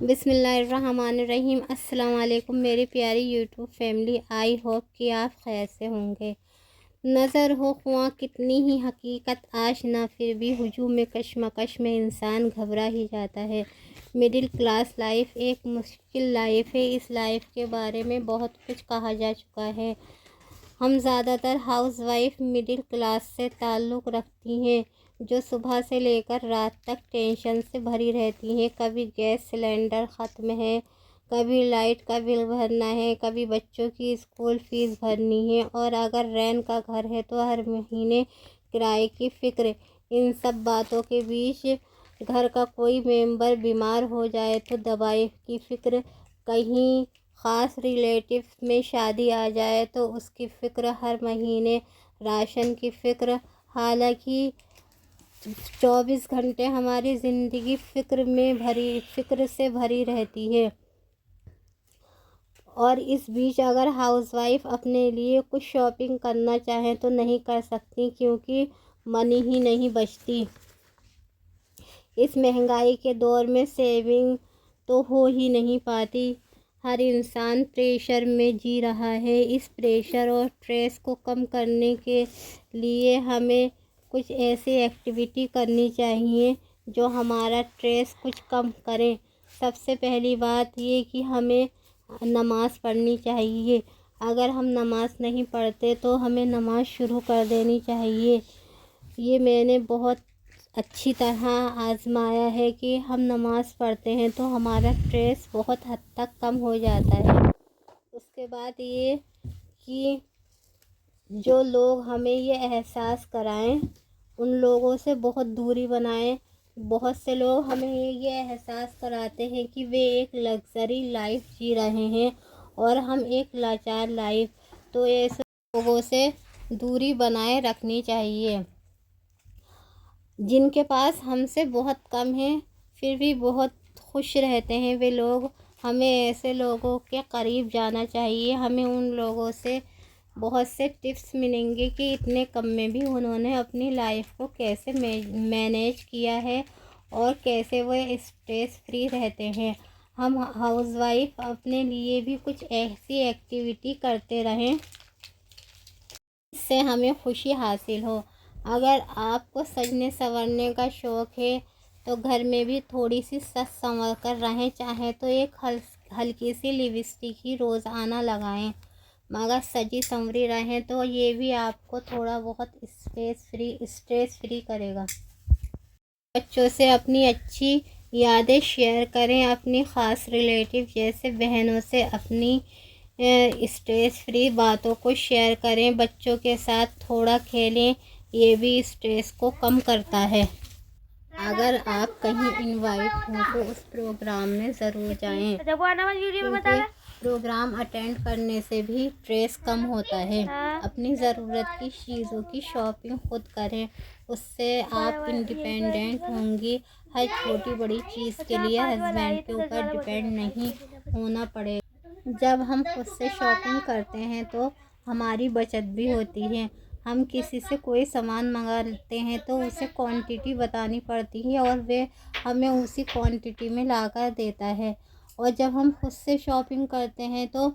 بسم اللہ الرحمن الرحیم۔ السلام علیکم میری پیاری یوٹیوب فیملی، آئی ہوپ کہ آپ خیر سے ہوں گے۔ نظر ہو خواہ کتنی ہی حقیقت آشنا، پھر بھی ہجوم کشمکش میں انسان گھبرا ہی جاتا ہے۔ مڈل کلاس لائف ایک مشکل لائف ہے۔ اس لائف کے بارے میں بہت کچھ کہا جا چکا ہے۔ ہم زیادہ تر ہاؤس وائف مڈل کلاس سے تعلق رکھتی ہیں، جو صبح سے لے کر رات تک ٹینشن سے بھری رہتی ہیں۔ کبھی گیس سلنڈر ختم ہے، کبھی لائٹ کا بل بھرنا ہے، کبھی بچوں کی اسکول فیس بھرنی ہے، اور اگر رینٹ کا گھر ہے تو ہر مہینے کرائے کی فکر۔ ان سب باتوں کے بیچ گھر کا کوئی ممبر بیمار ہو جائے تو دوائی کی فکر، کہیں خاص ریلیٹیو میں شادی آ جائے تو اس کی فکر، ہر مہینے راشن کی فکر۔ حالانکہ 24 گھنٹے ہماری زندگی فکر سے بھری رہتی ہے، اور اس بیچ اگر ہاؤس وائف اپنے لیے کچھ شاپنگ کرنا چاہیں تو نہیں کر سکتی، کیونکہ منی ہی نہیں بچتی۔ اس مہنگائی کے دور میں سیونگ تو ہو ہی نہیں پاتی۔ ہر انسان پریشر میں جی رہا ہے۔ اس پریشر اور اسٹریس کو کم کرنے کے لیے ہمیں کچھ ایسی ایکٹیویٹی کرنی چاہیے جو ہمارا اسٹریس کچھ کم کریں۔ سب سے پہلی بات یہ کہ ہمیں نماز پڑھنی چاہیے۔ اگر ہم نماز نہیں پڑھتے تو ہمیں نماز شروع کر دینی چاہیے۔ یہ میں نے بہت اچھی طرح آزمایا ہے کہ ہم نماز پڑھتے ہیں تو ہمارا اسٹریس بہت حد تک کم ہو جاتا ہے۔ اس کے بعد یہ کہ جو لوگ ہمیں یہ احساس کرائیں ان لوگوں سے بہت دوری بنائیں۔ بہت سے لوگ ہمیں یہ احساس کراتے ہیں کہ وہ ایک لگژری لائف جی رہے ہیں اور ہم ایک لاچار لائف، تو ایسے لوگوں سے دوری بنائے رکھنی چاہیے۔ جن کے پاس ہم سے بہت کم ہے پھر بھی بہت خوش رہتے ہیں وہ لوگ، ہمیں ایسے لوگوں کے قریب جانا چاہیے۔ ہمیں ان لوگوں سے بہت سے ٹپس ملیں گے کہ اتنے کم میں بھی انہوں نے اپنی لائف کو کیسے مینیج کیا ہے اور کیسے وہ اسٹریس فری رہتے ہیں۔ ہم ہاؤس وائف اپنے لیے بھی کچھ ایسی ایکٹیویٹی کرتے رہیں اس سے ہمیں خوشی حاصل ہو۔ اگر آپ کو سجنے سنورنے کا شوق ہے تو گھر میں بھی تھوڑی سی سج سنور کر رہیں، چاہے تو ایک ہلکی سی لپسٹک ہی روزانہ لگائیں، مگر سجی سنوری رہیں تو یہ بھی آپ کو تھوڑا بہت اسٹریس فری کرے گا۔ بچوں سے اپنی اچھی یادیں شیئر کریں، اپنی خاص ریلیٹیو جیسے بہنوں سے اپنی اسٹریس فری باتوں کو شیئر کریں۔ بچوں کے ساتھ تھوڑا کھیلیں، یہ بھی اسٹریس کو کم کرتا ہے۔ اگر آپ کہیں انوائٹ ہوں تو اس پروگرام میں ضرور جائیں، کیونکہ پروگرام اٹینڈ کرنے سے بھی اسٹریس کم ہوتا ہے۔ اپنی ضرورت کی چیزوں کی شاپنگ خود کریں، اس سے آپ انڈیپینڈنٹ ہوں گی۔ ہر چھوٹی بڑی چیز کے لیے ہسبینڈ کے اوپر ڈیپینڈ نہیں ہونا پڑے گا۔ جب ہم خود سے شاپنگ کرتے ہیں تو ہماری بچت بھی ہوتی ہے۔ ہم کسی سے کوئی سامان منگاتے ہیں تو اسے کوانٹٹی بتانی پڑتی ہے اور وہ ہمیں اسی کوانٹٹی میں لا کر دیتا ہے، اور جب ہم خود سے شاپنگ کرتے ہیں تو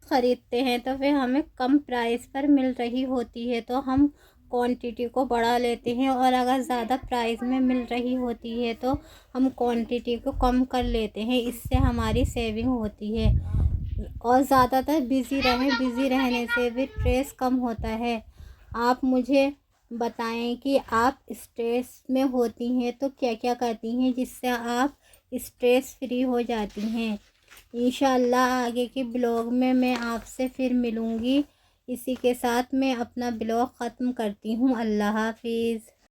خریدتے ہیں تو وہ ہمیں کم پرائس پر مل رہی ہوتی ہے تو ہم کوانٹٹی کو بڑھا لیتے ہیں، اور اگر زیادہ پرائس میں مل رہی ہوتی ہے تو ہم کوانٹٹی کو کم کر لیتے ہیں۔ اس سے ہماری سیونگ ہوتی ہے، اور زیادہ تر بزی رہنے سے بھی اسٹریس کم ہوتا ہے۔ آپ مجھے بتائیں کہ آپ اسٹریس میں ہوتی ہیں تو کیا کیا کرتی ہیں جس سے آپ اسٹریس فری ہو جاتی ہیں۔ انشاءاللہ آگے کے بلاگ میں آپ سے پھر ملوں گی۔ اسی کے ساتھ میں اپنا بلاگ ختم کرتی ہوں۔ اللہ حافظ۔